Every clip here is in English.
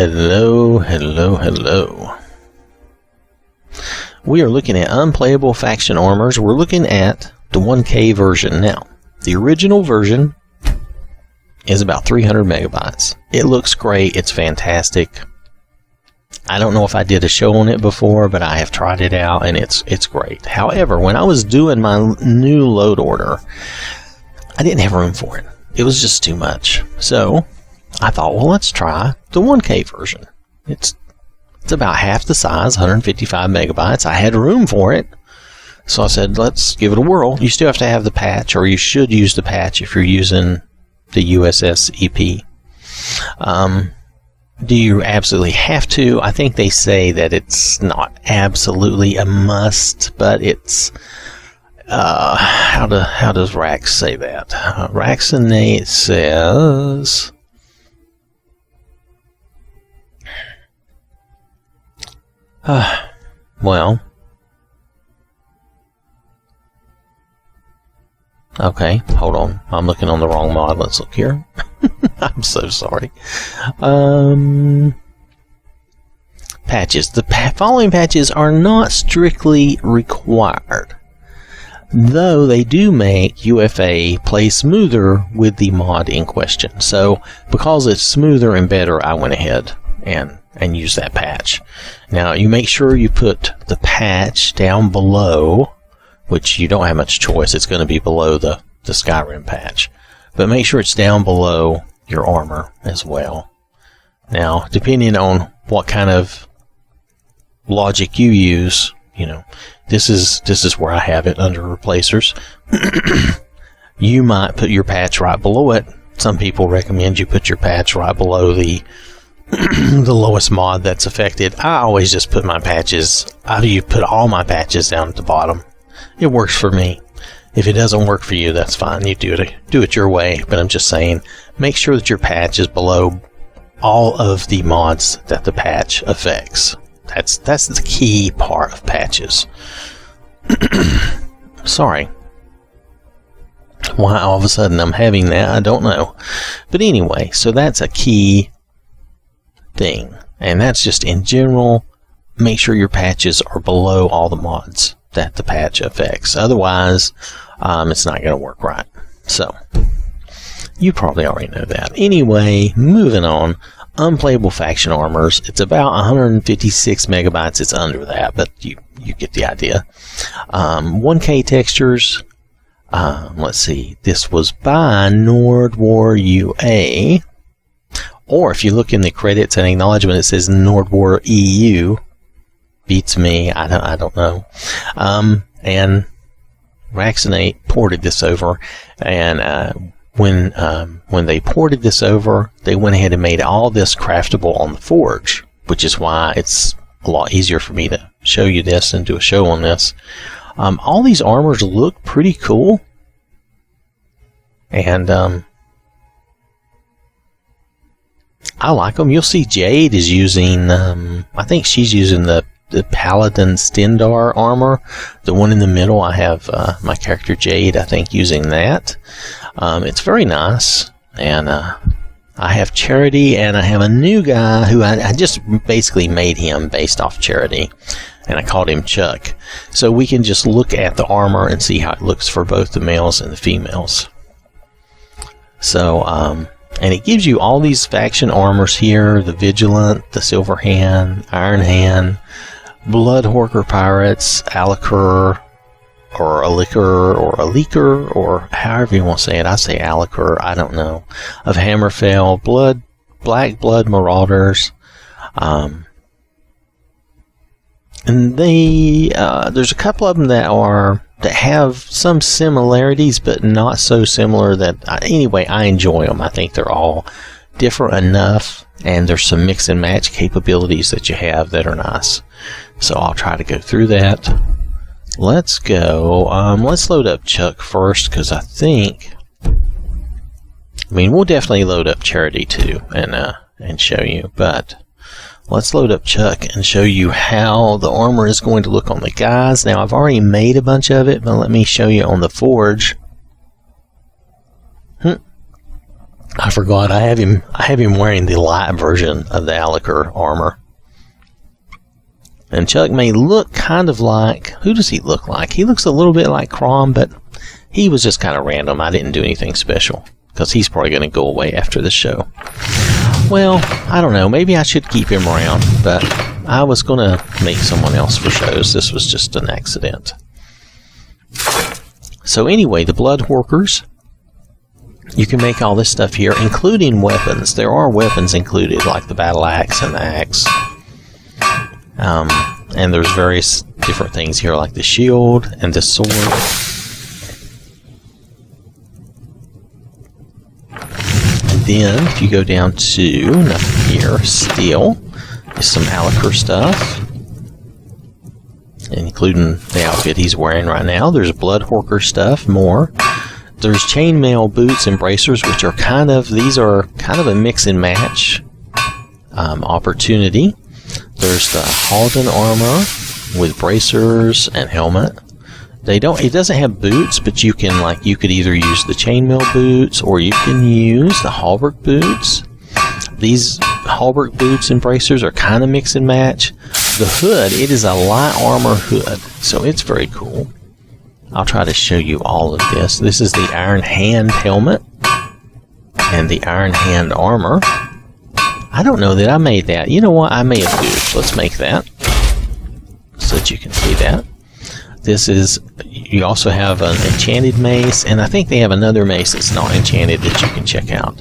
Hello, hello, hello. We are looking at unplayable faction armors. We're looking at the 1K version now. The original version is about 300 megabytes. It looks great. It's fantastic. I don't know if I did a show on it before, but I have tried it out and it's great. However, when I was doing my new load order, I didn't have room for it. It was just too much. So I thought, well, let's try the 1K version. It's about half the size, 155 megabytes. I had room for it. So I said, let's give it a whirl. You still have to have the patch, or you should use the patch if you're using the USS EP. Do you absolutely have to? I think they say that it's not absolutely a must, but it's how does Rax say that? Raxinate says well, okay, hold on. I'm looking on the wrong mod. Let's look here. I'm so sorry. Patches. The following patches are not strictly required, though they do make UFA play smoother with the mod in question. So, because it's smoother and better, I went ahead and used that patch. Now, you make sure you put the patch down below, which you don't have much choice. It's going to be below the Skyrim patch. But make sure it's down below your armor as well. Now, depending on what kind of logic you use, you know, this is where I have it under replacers. You might put your patch right below it. Some people recommend you put your patch right below the the lowest mod that's affected. I always just put my patches, you put all my patches down at the bottom. It works for me. If it doesn't work for you, that's fine. You do it your way. But I'm just saying, make sure that your patch is below all of the mods that the patch affects. That's the key part of patches. Sorry. Why all of a sudden I'm having that, I don't know. But anyway, so that's a key thing. And that's just in general, make sure your patches are below all the mods that the patch affects. Otherwise, it's not going to work right. So, you probably already know that. Anyway, moving on. Unplayable faction armors. It's about 156 megabytes. It's under that, but you get the idea. 1K textures. Let's see. This was by NordwarUA. Or if you look in the credits and acknowledgement, it says NordwarEU. Beats me. I don't know. And Raxinate ported this over, and when they ported this over, they went ahead and made all this craftable on the Forge, which is why it's a lot easier for me to show you this and do a show on this. All these armors look pretty cool, and I like them. You'll see Jade is using, I think she's using the Paladin Stendar armor. The one in the middle, I have my character Jade, I think, using that. It's very nice. And I have Charity, and I have a new guy who I just basically made him based off Charity. And I called him Chuck. So we can just look at the armor and see how it looks for both the males and the females. So, and it gives you all these faction armors here. The Vigilant, the Silver Hand, Iron Hand, Bloodhorker Pirates, Alikur, or Alikur, or Alikur, or however you want to say it. I say Alikur, I don't know. Of Hammerfell, Black Blood Marauders, and there's a couple of them that have some similarities, but not so similar that, anyway, I enjoy them. I think they're all different enough, and there's some mix and match capabilities that you have that are nice. So I'll try to go through that. Let's go. Let's load up Chuck first, because I think, we'll definitely load up Charity too and show you, but let's load up Chuck and show you how the armor is going to look on the guys. Now, I've already made a bunch of it, but let me show you on the Forge. I forgot. I have him wearing the light version of the Alik'r armor. And Chuck may look kind of like... Who does he look like? He looks a little bit like Crom, but he was just kind of random. I didn't do anything special, because he's probably going to go away after this show. Well, I don't know. Maybe I should keep him around, but I was going to make someone else for shows. This was just an accident. So anyway, the Blood Horkers. You can make all this stuff here, including weapons. There are weapons included, like the battle axe and the axe. And there's various different things here, like the shield and the sword. And then, if you go down to nothing here, steel, is some Alik'r stuff, including the outfit he's wearing right now. There's Blood Horker stuff, more. There's chainmail boots and bracers, which are these are kind of a mix and match opportunity. There's the Halden armor with bracers and helmet. It doesn't have boots, but you could either use the chainmail boots or you can use the halberd boots. These halberd boots and bracers are kind of mix and match. The hood, it is a light armor hood, so it's very cool. I'll try to show you all of this. This is the Iron Hand helmet and the Iron Hand armor. I don't know that I made that. You know what? I may have goofed. Let's make that so that you can see that. You also have an enchanted mace, and I think they have another mace that's not enchanted that you can check out.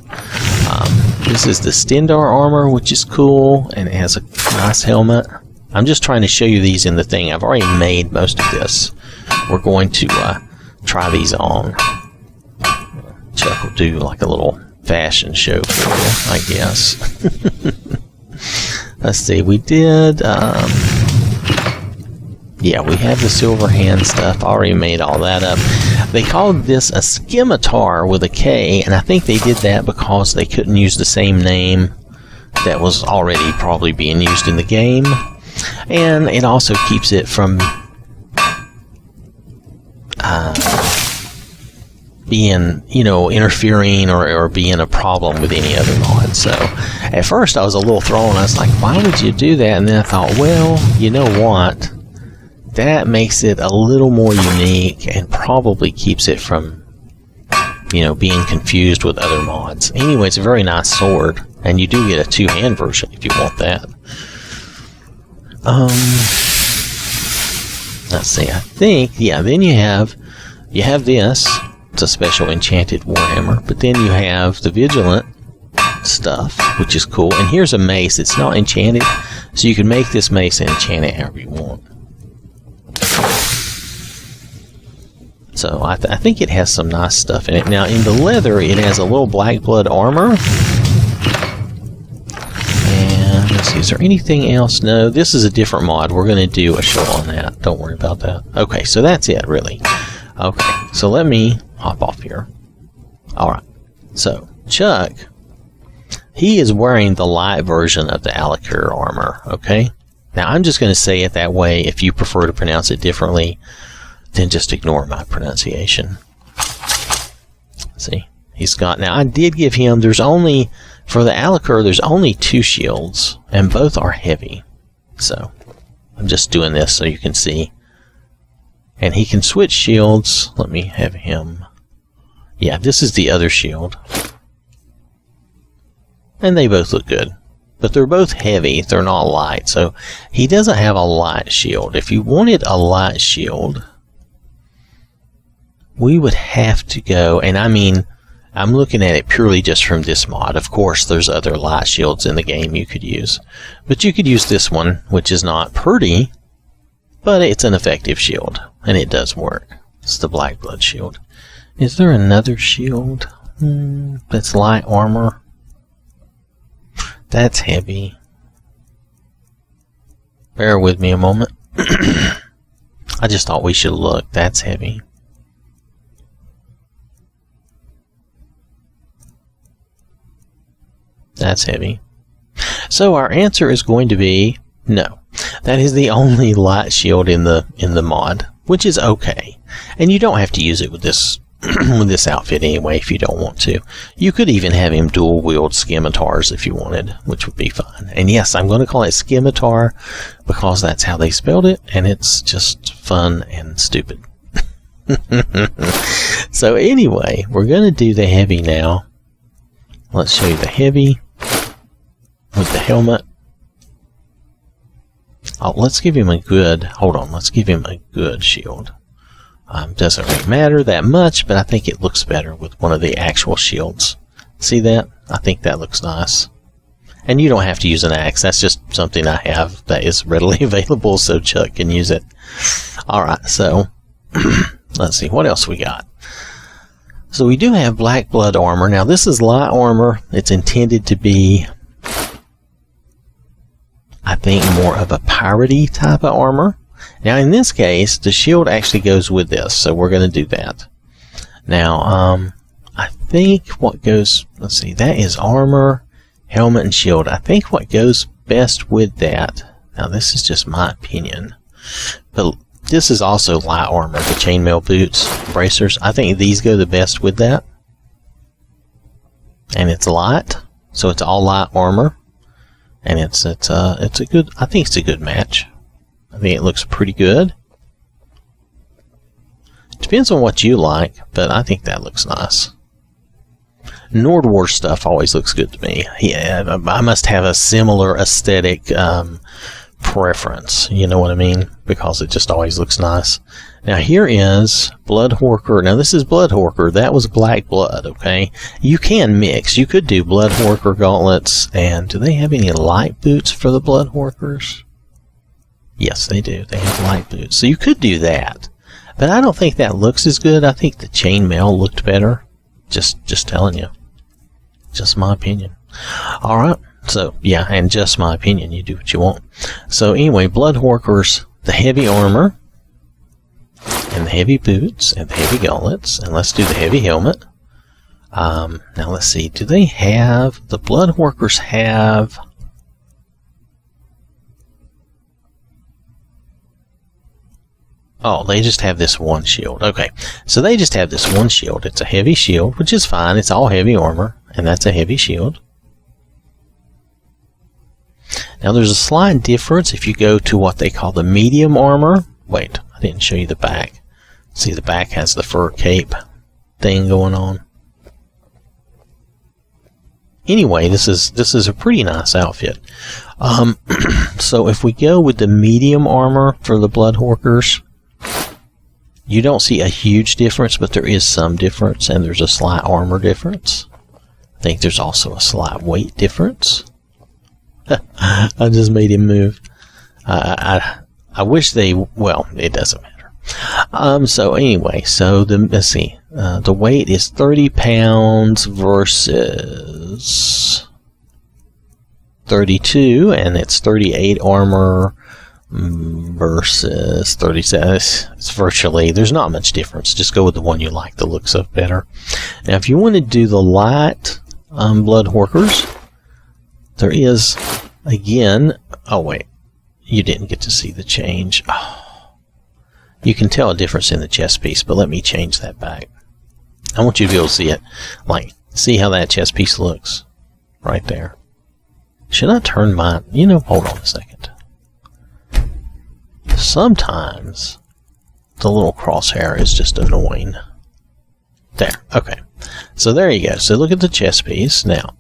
This is the Stendarr armor, which is cool, and it has a nice helmet. I'm just trying to show you these in the thing. I've already made most of this. We're going to try these on. Chuck will do like a little fashion show for you, I guess. Let's see, we did, yeah, we have the silver hand stuff. I already made all that up. They called this a scimitar with a K, and I think they did that because they couldn't use the same name that was already probably being used in the game. And it also keeps it from being, interfering or being a problem with any other mod. So at first I was a little thrown. I was like, why would you do that? And then I thought, well, you know what? That makes it a little more unique and probably keeps it from, being confused with other mods. Anyway, it's a very nice sword, and you do get a two-hand version if you want that. Let's see, I think, yeah, then you have this. It's a special enchanted warhammer, but then you have the vigilant stuff, which is cool. And here's a mace. It's not enchanted, so you can make this mace and enchant it however you want. So I think it has some nice stuff in it. Now in the leather, it has a little black blood armor. And let's see, is there anything else? No, this is a different mod. We're going to do a show on that. Don't worry about that. Okay, so that's it, really. Okay, so let me hop off here. Alright, so Chuck, he is wearing the light version of the Alik'r armor, okay? Now I'm just going to say it that way. If you prefer to pronounce it differently, then just ignore my pronunciation. See, he's got, now I did give him, for the Alik'r, there's only 2 shields, and both are heavy. So, I'm just doing this so you can see. And he can switch shields. Let me have him. Yeah, this is the other shield. And they both look good. But they're both heavy. They're not light. So he doesn't have a light shield. If you wanted a light shield, we would have to go, and I mean, I'm looking at it purely just from this mod. Of course, there's other light shields in the game you could use. But you could use this one, which is not pretty, but it's an effective shield. And it does work. It's the Black Blood shield. Is there another shield that's light armor? That's heavy. Bear with me a moment. I just thought we should look. That's heavy. That's heavy. So our answer is going to be no. That is the only light shield in the mod, which is okay. And you don't have to use it with this with this outfit anyway, if you don't want to. You could even have him dual wield scimitars if you wanted, which would be fun. And yes, I'm going to call it scimitar because that's how they spelled it, and it's just fun and stupid. So anyway, we're going to do the heavy now. Let's show you the heavy with the helmet. Oh, let's give him a good, hold on, let's give him a good shield. Doesn't really matter that much, but I think it looks better with one of the actual shields. See that? I think that looks nice. And you don't have to use an axe. That's just something I have that is readily available, so Chuck can use it. Alright, so let's see, what else we got? So we do have black blood armor. Now this is light armor. It's intended to be, I think, more of a piratey type of armor. Now in this case, the shield actually goes with this, so we're going to do that. Now, I think what goes, let's see, that is armor, helmet, and shield. I think what goes best with that, now this is just my opinion, but this is also light armor, the chainmail boots, bracers. I think these go the best with that. And it's light, so it's all light armor. And it's a good, I think it's a good match. I think it looks pretty good. Depends on what you like, but I think that looks nice. Nordwar stuff always looks good to me. Yeah, I must have a similar aesthetic preference, you know what I mean? Because it just always looks nice. Now here is Bloodhorker. Now this is Bloodhorker. That was black blood, okay? You can mix. You could do Bloodhorker gauntlets, and do they have any light boots for the Bloodhorkers? Yes, they do. They have light boots. So you could do that. But I don't think that looks as good. I think the chainmail looked better. Just telling you. Just my opinion. Alright. So, yeah, and just my opinion. You do what you want. So, anyway, Bloodhorkers, the heavy armor, and the heavy boots, and the heavy gauntlets. And let's do the heavy helmet. Now, let's see. Do they have... The Bloodhorkers have... Oh, they just have this one shield. Okay, so they just have this one shield. It's a heavy shield, which is fine. It's all heavy armor, and that's a heavy shield. Now, there's a slight difference if you go to what they call the medium armor. Wait, I didn't show you the back. See, the back has the fur cape thing going on. Anyway, this is a pretty nice outfit. So if we go with the medium armor for the Bloodhorkers, you don't see a huge difference, but there is some difference, and there's a slight armor difference. I think there's also a slight weight difference. I just made him move. I wish they, well, it doesn't matter. So anyway, so let's see. The weight is 30 pounds versus 32, and it's 38 armor versus 37. It's virtually, there's not much difference. Just go with the one you like the looks of better. Now, if you want to do the light Bloodhorkers, there is, again, oh wait, you didn't get to see the change. Oh, you can tell a difference in the chest piece, but let me change that back. I want you to be able to see it. Like, see how that chest piece looks right there. Should I turn mine? You know, hold on a second. Sometimes the little crosshair is just annoying. There, okay. So there you go. So look at the chest piece. Now,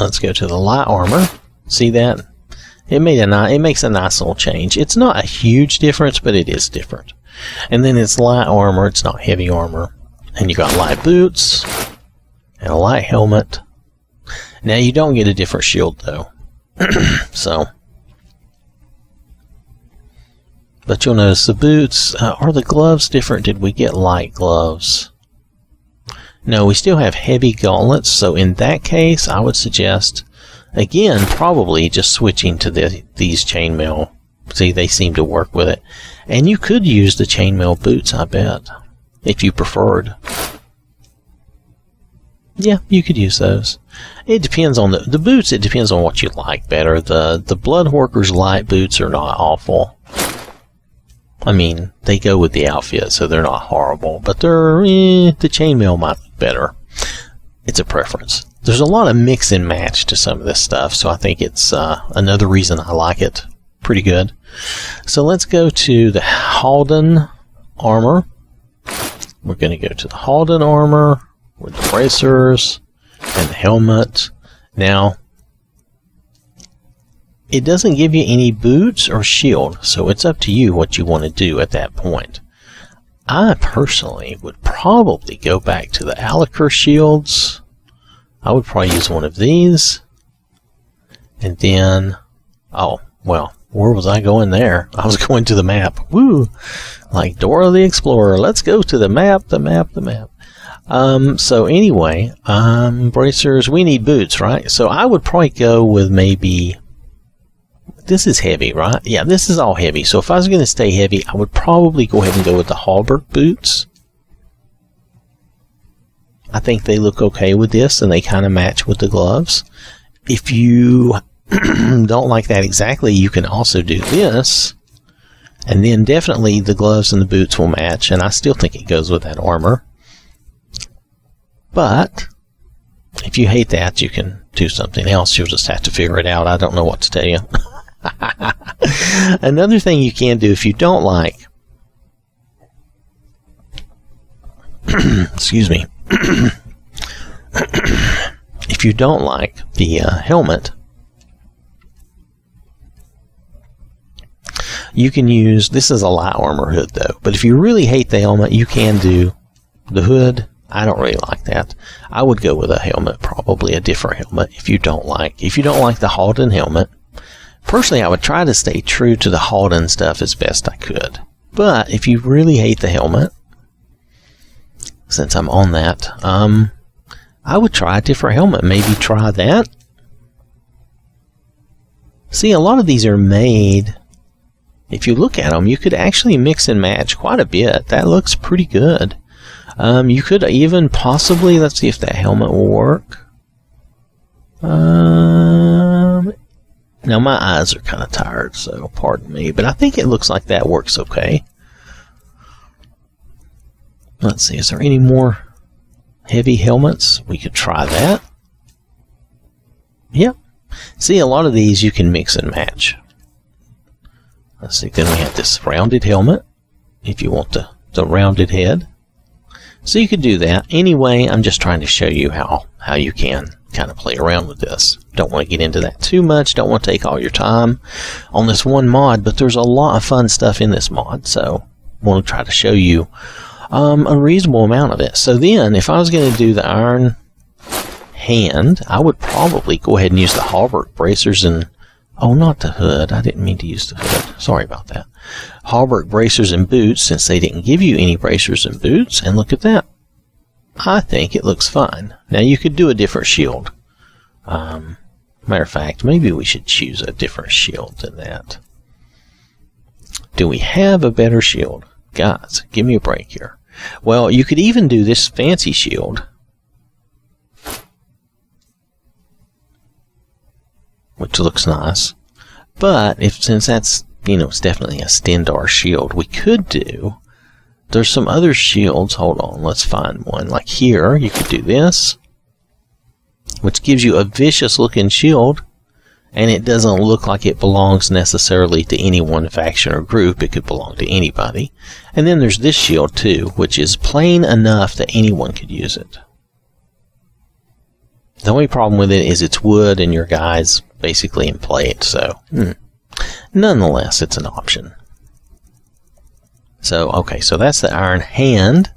let's go to the light armor. See that? It makes a nice little change. It's not a huge difference, but it is different. And then it's light armor. It's not heavy armor. And you got light boots and a light helmet. Now you don't get a different shield though. So, but you'll notice the boots. Are the gloves different? Did we get light gloves? No, we still have heavy gauntlets. So in that case, I would suggest, again, probably just switching to these chainmail. See, they seem to work with it. And you could use the chainmail boots, I bet, if you preferred. Yeah, you could use those. It depends on the boots. It depends on what you like better. The Bloodhorkers light boots are not awful. I mean, they go with the outfit, so they're not horrible, but the chainmail might be better. It's a preference. There's a lot of mix and match to some of this stuff, so I think it's another reason I like it pretty good. So let's go to the Halden armor. We're going to go to the Halden armor with the bracers and the helmet. Now, it doesn't give you any boots or shield, so it's up to you what you want to do at that point. I personally would probably go back to the Alikir shields. I would probably use one of these. And then, oh, well, where was I going there? I was going to the map. Woo! Like Dora the Explorer. Let's go to the map, the map, the map. So anyway, bracers, we need boots, right? So I would probably go with maybe... This is heavy, right? Yeah, this is all heavy. So if I was going to stay heavy, I would probably go ahead and go with the Hallberg boots. I think they look okay with this, and they kind of match with the gloves. If you don't like that exactly, you can also do this. And then definitely the gloves and the boots will match, and I still think it goes with that armor. But if you hate that, you can do something else. You'll just have to figure it out. I don't know what to tell you. Another thing you can do if you don't like excuse me if you don't like the helmet, you can use, this is a light armor hood though, but if you really hate the helmet, you can do the hood. I don't really like that. I would go with a helmet, probably a different helmet if you don't like the Halden helmet. Personally, I would try to stay true to the Halden stuff as best I could. But if you really hate the helmet, since I'm on that, I would try a different helmet. Maybe try that. See, a lot of these are made, if you look at them, you could actually mix and match quite a bit. That looks pretty good. You could even possibly, let's see if that helmet will work. Now my eyes are kind of tired, so pardon me, but I think it looks like that works okay. Let's see, is there any more heavy helmets? We could try that. Yep. See, a lot of these you can mix and match. Let's see, then we have this rounded helmet, if you want the rounded head. So you could do that. Anyway, I'm just trying to show you how you can kind of play around with this. Don't want to get into that too much. Don't want to take all your time on this one mod, but there's a lot of fun stuff in this mod, so I want to try to show you a reasonable amount of it. So then, if I was going to do the iron hand, I would probably go ahead and use the Hallberg bracers and... Oh, not the hood. I didn't mean to use the hood. Sorry about that. Hallberg bracers and boots, since they didn't give you any bracers and boots. And look at that. I think it looks fine. Now, you could do a different shield. Matter of fact, maybe we should choose a different shield than that. Do we have a better shield? Guys, give me a break here. Well, you could even do this fancy shield, which looks nice. But since that's, it's definitely a Stendarr shield, we could do, there's some other shields. Hold on, let's find one. Like here, you could do this, which gives you a vicious looking shield, and it doesn't look like it belongs necessarily to any one faction or group. It could belong to anybody. And then there's this shield too, which is plain enough that anyone could use it. The only problem with it is it's wood and your guys basically implay it, so nonetheless, it's an option. So, okay, so that's the iron hand.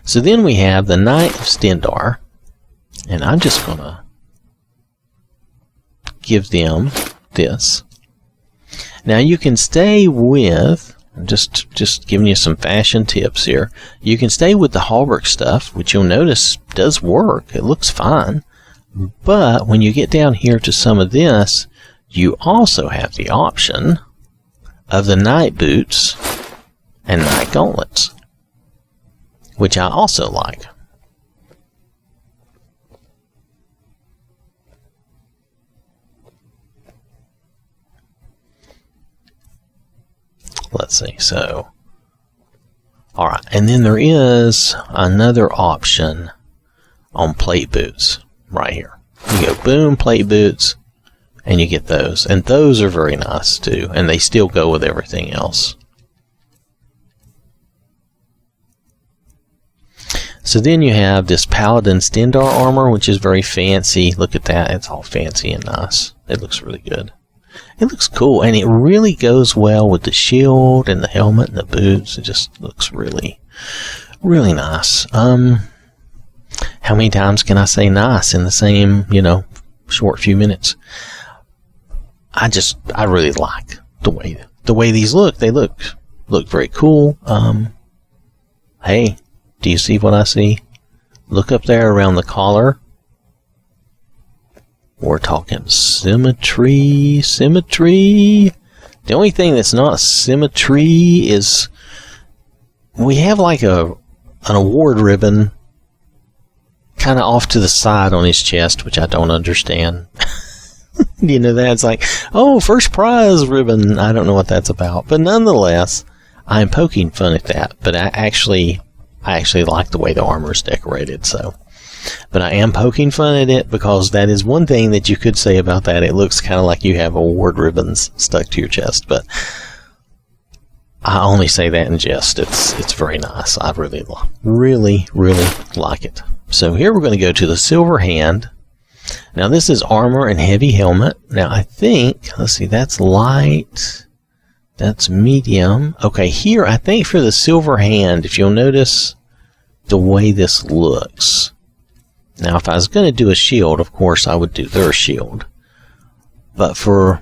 So then we have the Knight of Stendarr, and I'm just going to give them this. Now you can stay with, I'm just giving you some fashion tips here, you can stay with the Hallberg stuff, which you'll notice does work. It looks fine. But when you get down here to some of this, you also have the option of the Knight boots and Knight gauntlets, which I also like. Let's see, so Alright, and then there is another option on plate boots right here. You go boom, plate boots, and you get those. And those are very nice too, and they still go with everything else. So then you have this Paladin Stendar armor, which is very fancy. Look at that, it's all fancy and nice. It looks really good. It looks cool, and it really goes well with the shield and the helmet and the boots. It just looks really, really nice. How many times can I say nice in the same, short few minutes? I really like the way these look. They look very cool. Hey, do you see what I see? Look up there around the collar. We're talking symmetry. The only thing that's not symmetry is we have like an award ribbon kind of off to the side on his chest, which I don't understand. That's like, oh, first prize ribbon. I don't know what that's about, but nonetheless, I'm poking fun at that. But I actually like the way the armor is decorated. But I am poking fun at it because that is one thing that you could say about that. It looks kind of like you have award ribbons stuck to your chest, but I only say that in jest. It's very nice. I really like it. So here we're going to go to the silver hand. Now this is armor and heavy helmet. Now I think, let's see, that's light, that's medium. Okay, here I think for the silver hand, if you'll notice the way this looks. Now if I was going to do a shield, of course I would do their shield. But for,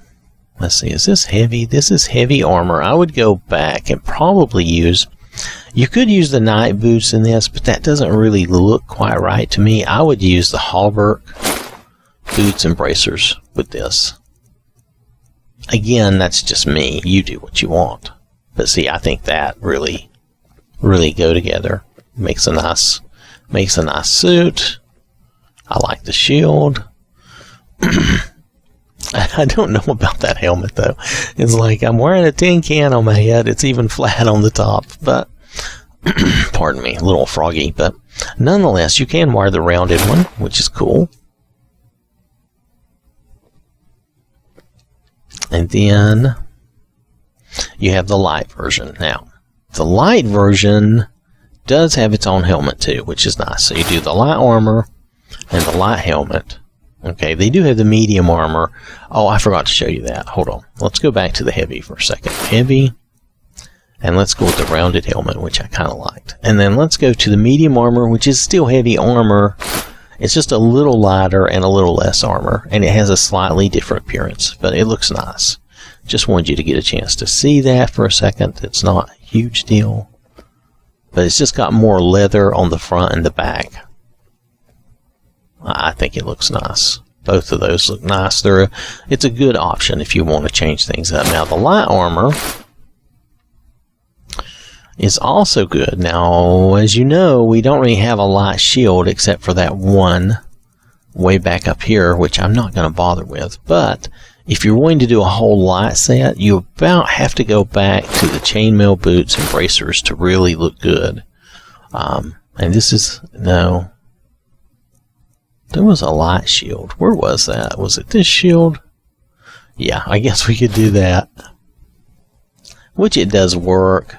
let's see, is this heavy? This is heavy armor. I would go back and probably use, you could use the knight boots in this, but that doesn't really look quite right to me. I would use the hauberk boots and bracers with this. Again, that's just me. You do what you want. But see, I think that really go together. Makes a nice suit. I like the shield. I don't know about that helmet though. It's like I'm wearing a tin can on my head. It's even flat on the top, but pardon me, a little froggy, but nonetheless, you can wear the rounded one, which is cool. And then you have the light version. Now, the light version does have its own helmet too, which is nice. So you do the light armor and the light helmet. Okay, they do have the medium armor. Oh, I forgot to show you that. Hold on. Let's go back to the heavy for a second. Heavy. And let's go with the rounded helmet, which I kind of liked. And then let's go to the medium armor, which is still heavy armor. It's just a little lighter and a little less armor. And it has a slightly different appearance, but it looks nice. Just wanted you to get a chance to see that for a second. It's not a huge deal. But it's just got more leather on the front and the back. I think it looks nice. Both of those look nice. It's a good option if you want to change things up. Now, the light armor is also good. Now, as you know, we don't really have a light shield except for that one way back up here, which I'm not going to bother with. But if you're going to do a whole light set, you about have to go back to the chainmail boots and bracers to really look good. And this is, no, there was a light shield. Where was that? Was it this shield? Yeah, I guess we could do that. Which it does work.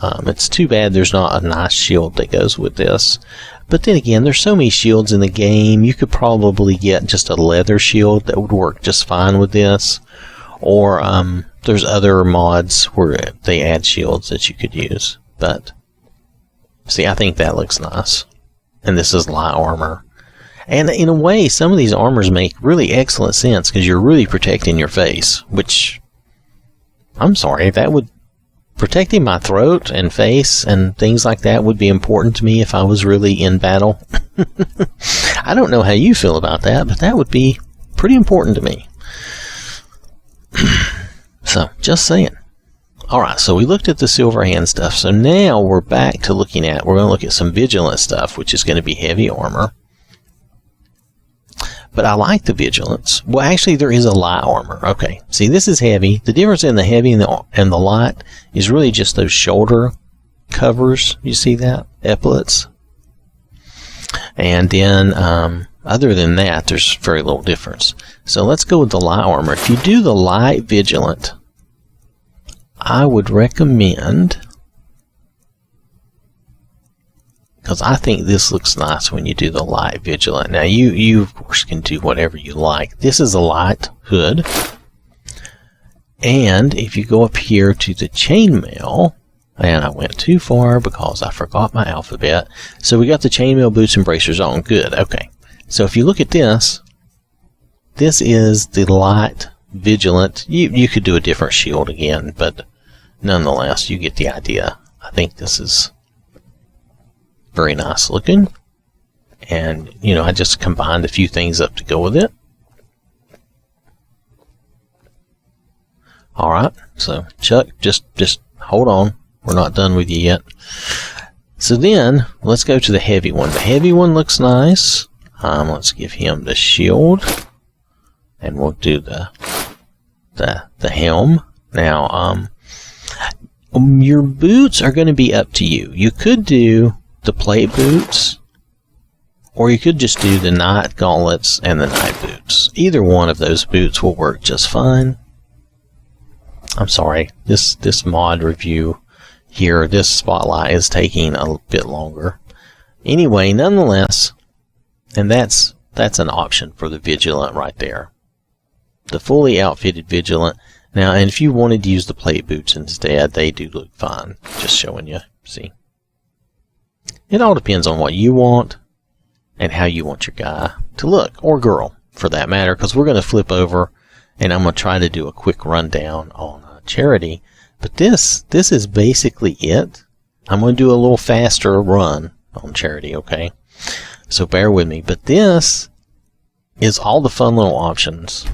It's too bad there's not a nice shield that goes with this. But then again, there's so many shields in the game, you could probably get just a leather shield that would work just fine with this. Or there's other mods where they add shields that you could use. But, see, I think that looks nice. And this is light armor. And in a way, some of these armors make really excellent sense because you're really protecting your face. Which, I'm sorry, that would... protecting my throat and face and things like that would be important to me if I was really in battle. I don't know how you feel about that, but that would be pretty important to me. So, just saying. Alright, so we looked at the silver hand stuff. So now we're back to we're going to look at some vigilant stuff, which is going to be heavy armor. But I like the vigilance. Well, actually, there is a light armor. Okay, see, this is heavy. The difference in the heavy and the light is really just those shoulder covers. You see that? Epaulets. And then, other than that, there's very little difference. So let's go with the light armor. If you do the light vigilant, I would recommend, because I think this looks nice when you do the light vigilant. Now you of course can do whatever you like. This is a light hood. And if you go up here to the chainmail, and I went too far because I forgot my alphabet. So we got the chainmail boots and bracers on. Good. Okay. So if you look at this, this is the light vigilant. You could do a different shield again, but nonetheless, you get the idea. I think this is very nice looking. And, you know, I just combined a few things up to go with it. Alright, so Chuck, just hold on. We're not done with you yet. So then, let's go to the heavy one. The heavy one looks nice. Let's give him the shield. And we'll do the helm. Now, your boots are going to be up to you. You could do the plate boots, or you could just do the night gauntlets and the night boots. Either one of those boots will work just fine. I'm sorry, this mod review here, this spotlight is taking a bit longer. Anyway, nonetheless, and that's an option for the Vigilant right there. The fully outfitted Vigilant. Now, and if you wanted to use the plate boots instead, they do look fine. Just showing you, see. It all depends on what you want and how you want your guy to look, or girl, for that matter, because we're going to flip over and I'm going to try to do a quick rundown on Charity. But this is basically it. I'm going to do a little faster run on Charity, okay? So bear with me. But this is all the fun little options.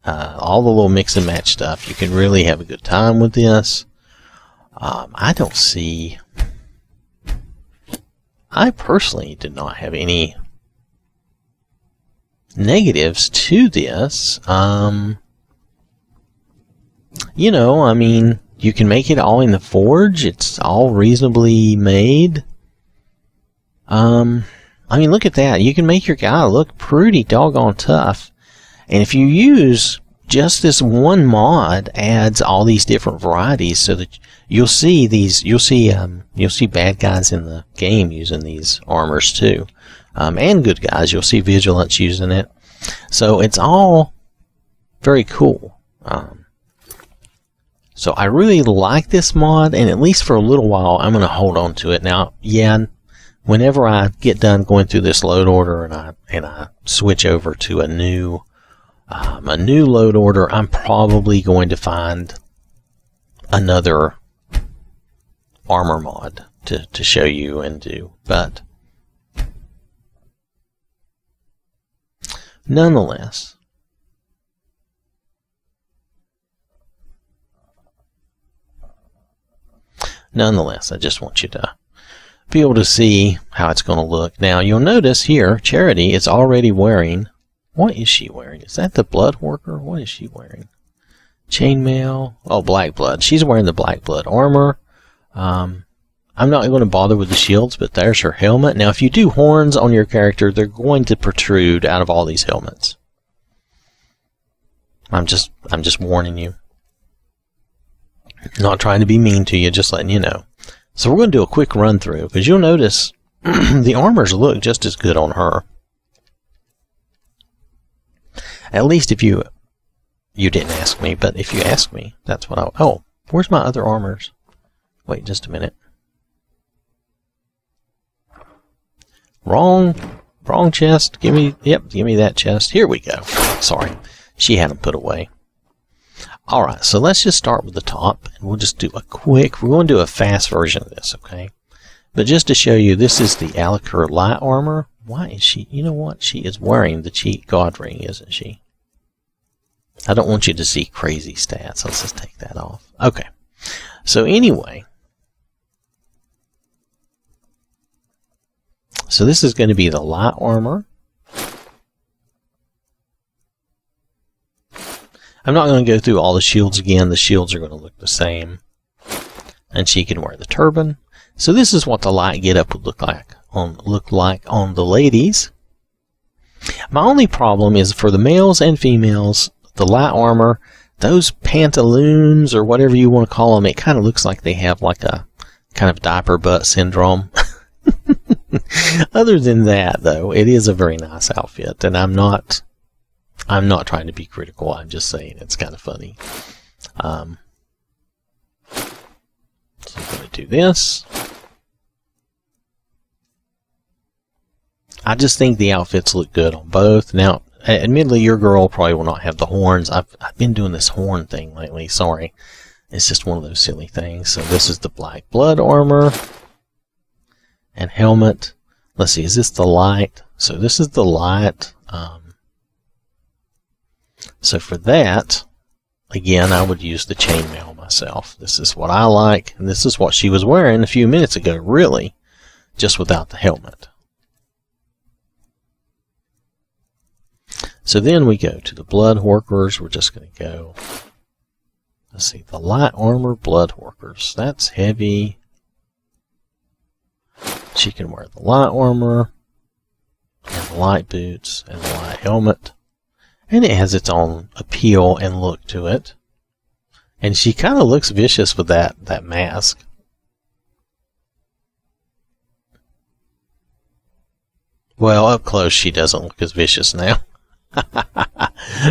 All the little mix and match stuff. You can really have a good time with this. I don't see... I personally did not have any negatives to this. You know, I mean, you can make it all in the forge. It's all reasonably made. I mean, look at that. You can make your guy look pretty doggone tough. And if you use just this one mod, adds all these different varieties, so that you'll see these, you'll see bad guys in the game using these armors too, and good guys. You'll see vigilants using it. So it's all very cool. So I really like this mod, and at least for a little while, I'm going to hold on to it. Now, yeah, whenever I get done going through this load order and I switch over to a new load order, I'm probably going to find another armor mod to show you and do. But nonetheless, I just want you to be able to see how it's going to look. Now, you'll notice here, Charity is already wearing... What is she wearing? Is that the Blood Worker? What is she wearing? Chainmail. Oh, Black Blood. She's wearing the Black Blood armor. I'm not going to bother with the shields, but there's her helmet. Now, if you do horns on your character, they're going to protrude out of all these helmets. I'm just warning you. Not trying to be mean to you, just letting you know. So we're going to do a quick run through, because you'll notice the armors look just as good on her. At least if you didn't ask me, but if you ask me, that's what I... Oh, where's my other armors? Wait just a minute. Wrong chest. Give me that chest. Here we go. Sorry, she had them put away. Alright, so let's just start with the top, and we'll just do a quick... We're going to do a fast version of this, okay? But just to show you, this is the Alikur light armor. Why is she... You know what? She is wearing the cheat god ring, isn't she? I don't want you to see crazy stats. Let's just take that off. Okay. So anyway. So this is going to be the light armor. I'm not going to go through all the shields again. The shields are going to look the same. And she can wear the turban. So this is what the light getup would look like on the ladies. My only problem is for the males and females, the light armor, those pantaloons or whatever you want to call them, it kind of looks like they have like a kind of diaper butt syndrome. Other than that, though, it is a very nice outfit, and I'm not trying to be critical. I'm just saying it's kind of funny. So I'm going to do this. I just think the outfits look good on both. Now, admittedly, your girl probably will not have the horns. I've been doing this horn thing lately. Sorry. It's just one of those silly things. So this is the black blood armor and helmet. Let's see. Is this the light? So this is the light. So for that, again, I would use the chainmail myself. This is what I like. And this is what she was wearing a few minutes ago, really. Just without the helmet. So then we go to the blood workers. We're just going to go, let's see, the light armor blood workers. That's heavy. She can wear the light armor and the light boots and the light helmet. And it has its own appeal and look to it. And she kind of looks vicious with that mask. Well, up close she doesn't look as vicious now.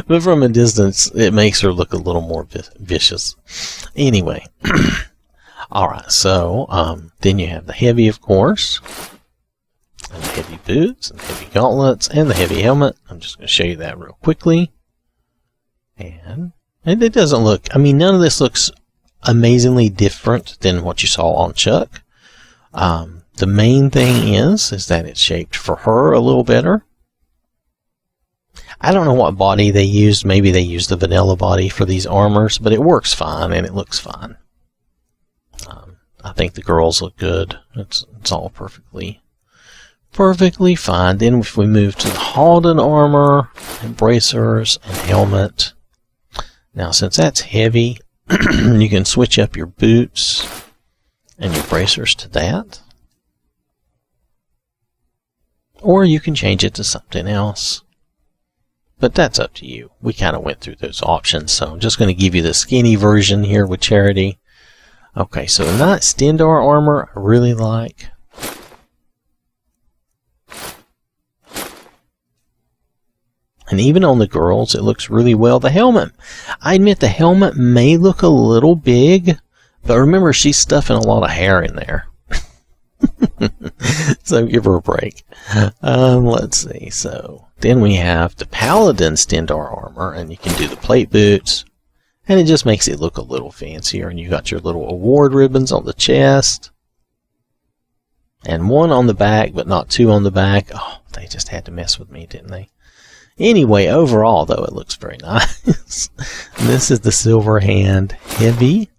But from a distance, it makes her look a little more vicious. Anyway. Alright, so then you have the heavy, of course. And the heavy boots, and the heavy gauntlets, and the heavy helmet. I'm just going to show you that real quickly. And it doesn't look, I mean, none of this looks amazingly different than what you saw on Chuck. The main thing is that it's shaped for her a little better. I don't know what body they used. Maybe they used the vanilla body for these armors, but it works fine and it looks fine. I think the girls look good. It's all perfectly fine. Then if we move to the Halden armor and bracers and helmet. Now since that's heavy, you can switch up your boots and your bracers to that. Or you can change it to something else. But that's up to you. We kind of went through those options, so I'm just going to give you the skinny version here with Charity. Okay, so the Knight Stendarr armor I really like. And even on the girls, it looks really well. The helmet, I admit the helmet may look a little big, but remember she's stuffing a lot of hair in there. So give her a break. Let's see. So then we have the Paladin Stendarr armor, and you can do the plate boots, and it just makes it look a little fancier. And you got your little award ribbons on the chest, and one on the back, but not two on the back. Oh, they just had to mess with me, didn't they? Anyway, overall, though, it looks very nice. This is the Silver Hand Heavy.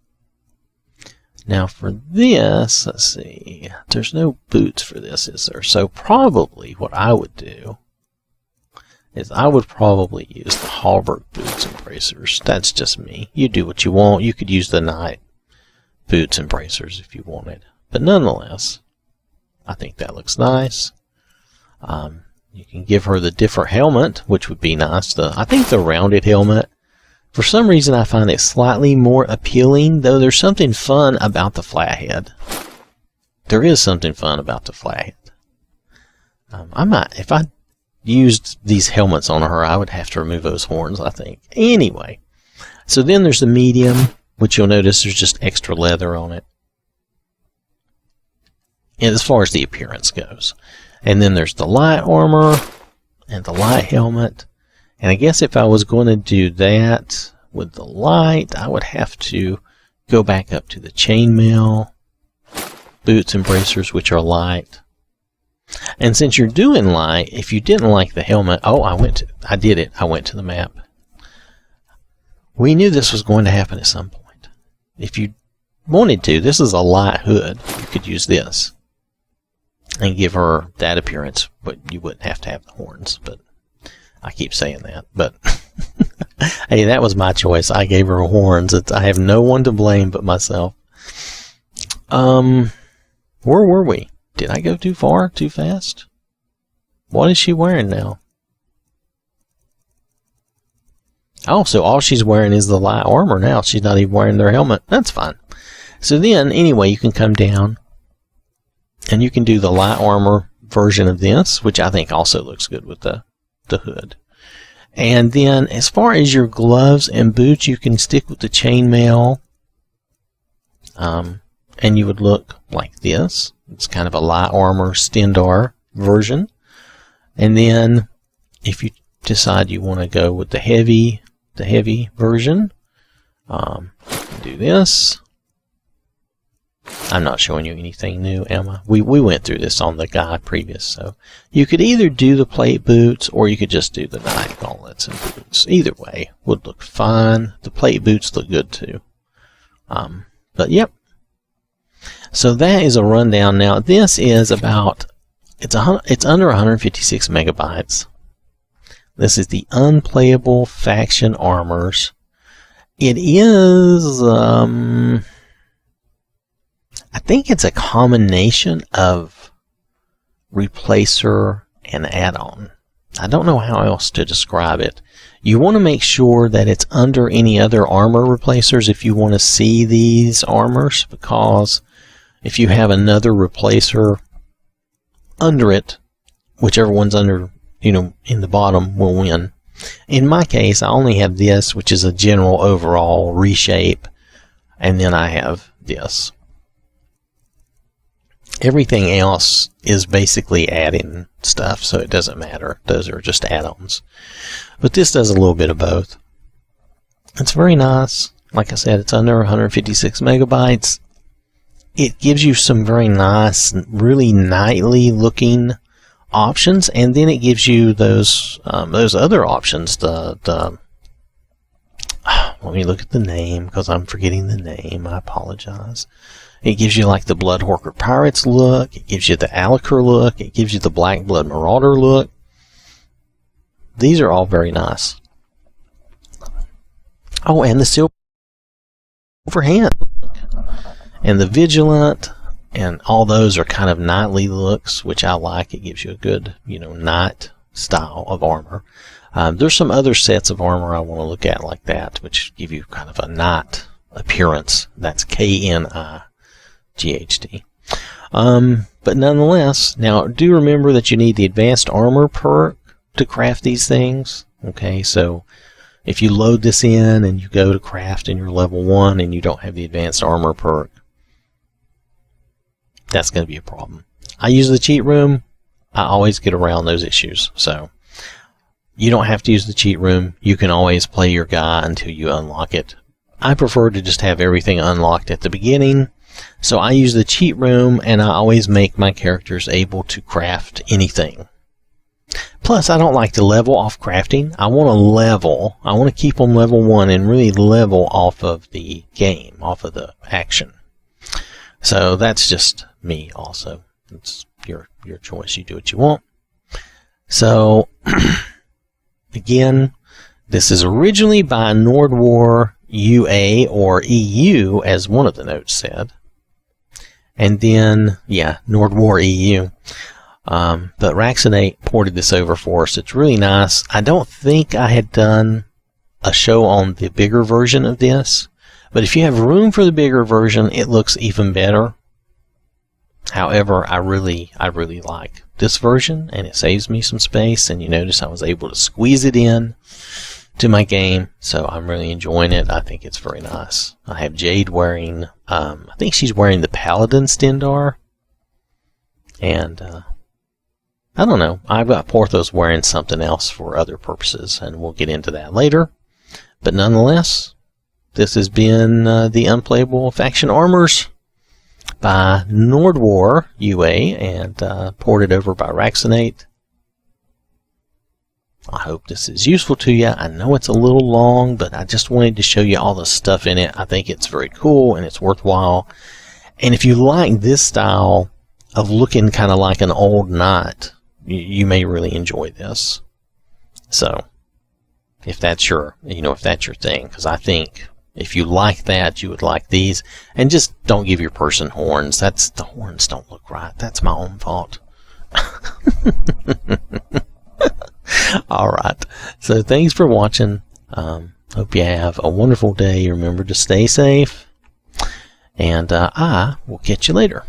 Now for this, let's see, there's no boots for this, is there? So probably what I would do is I would probably use the Hallberg boots and bracers. That's just me. You do what you want. You could use the Knight boots and bracers if you wanted. But nonetheless, I think that looks nice. You can give her the different helmet, which would be nice. I think the rounded helmet, for some reason I find it slightly more appealing, though there's something fun about the flathead. There is something fun about the flathead. I might, if I used these helmets on her, I would have to remove those horns, I think. Anyway, so then there's the medium, which you'll notice there's just extra leather on it. And as far as the appearance goes. And then there's the light armor and the light helmet. And I guess if I was going to do that with the light, I would have to go back up to the chainmail, boots and bracers, which are light. And since you're doing light, if you didn't like the helmet, I did it. I went to the map. We knew this was going to happen at some point. If you wanted to, this is a light hood. You could use this and give her that appearance, but you wouldn't have to have the horns. But I keep saying that. But hey, that was my choice. I gave her horns. I have no one to blame but myself. Where Where were we? Did I go too far, too fast? What is she wearing now? Oh, so all she's wearing is the light armor now. She's not even wearing their helmet. That's fine. So then, anyway, you can come down and you can do the light armor version of this, which I think also looks good with the hood. And then, as far as your gloves and boots, you can stick with the chainmail. And you would look like this. It's kind of a light armor Stendarr version. And then, if you decide you want to go with the heavy version, do this. I'm not showing you anything new, am I? We went through this on the guide previous, so you could either do the plate boots or you could just do the knight gauntlets and boots. Either way would look fine. The plate boots look good too. But yep. So that is a rundown. Now this is about it's under 156 megabytes. This is the Unplayable Faction Armors. It is I think it's a combination of replacer and add-on. I don't know how else to describe it. You want to make sure that it's under any other armor replacers if you want to see these armors, because if you have another replacer under it, whichever one's under, in the bottom will win. In my case, I only have this, which is a general overall reshape, and then I have this. Everything else is basically adding stuff, so it doesn't matter. Those are just add-ons. But this does a little bit of both. It's very nice. Like I said, it's under 156 megabytes. It gives you some very nice, really knightly looking options, and then it gives you those other options. Let me look at the name, because I'm forgetting the name. I apologize. It gives you like the Bloodhawker Pirates look. It gives you the Alik'r look. It gives you the Black Blood Marauder look. These are all very nice. Oh, and the Silver Hand. And the Vigilant. And all those are kind of knightly looks, which I like. It gives you a good, knight style of armor. There's some other sets of armor I want to look at like that, which give you kind of a knight appearance. That's KNIGHT. But nonetheless, now do remember that you need the advanced armor perk to craft these things. Okay, so if you load this in and you go to craft and you're level 1 and you don't have the advanced armor perk, that's going to be a problem. I use the cheat room. I always get around those issues. So you don't have to use the cheat room. You can always play your guy until you unlock it. I prefer to just have everything unlocked at the beginning. So I use the cheat room, and I always make my characters able to craft anything. Plus, I don't like to level off crafting. I want to level. I want to keep them level 1 and really level off of the game, off of the action. So that's just me also. It's your choice. You do what you want. So, again, this is originally by NordwarUA, or EU, as one of the notes said. And then, NordwarEU. But Raxonate ported this over for us. It's really nice. I don't think I had done a show on the bigger version of this. But if you have room for the bigger version, it looks even better. However, I really like this version, and it saves me some space. And you notice I was able to squeeze it in to my game, so I'm really enjoying it. I think it's very nice. I have Jade wearing, I think she's wearing the Paladin Stendarr, and I don't know. I've got Porthos wearing something else for other purposes, and we'll get into that later. But nonetheless, this has been the Unplayable Faction Armors by NordwarUA, and ported over by Raxonate. I hope this is useful to you. I know it's a little long, but I just wanted to show you all the stuff in it. I think it's very cool and it's worthwhile. And if you like this style of looking kind of like an old knight, you may really enjoy this. So, if that's your thing, because I think If you like that, you would like these. And just don't give your person horns. The horns don't look right. That's my own fault. Alright. So thanks for watching. Hope you have a wonderful day. Remember to stay safe. And I will catch you later.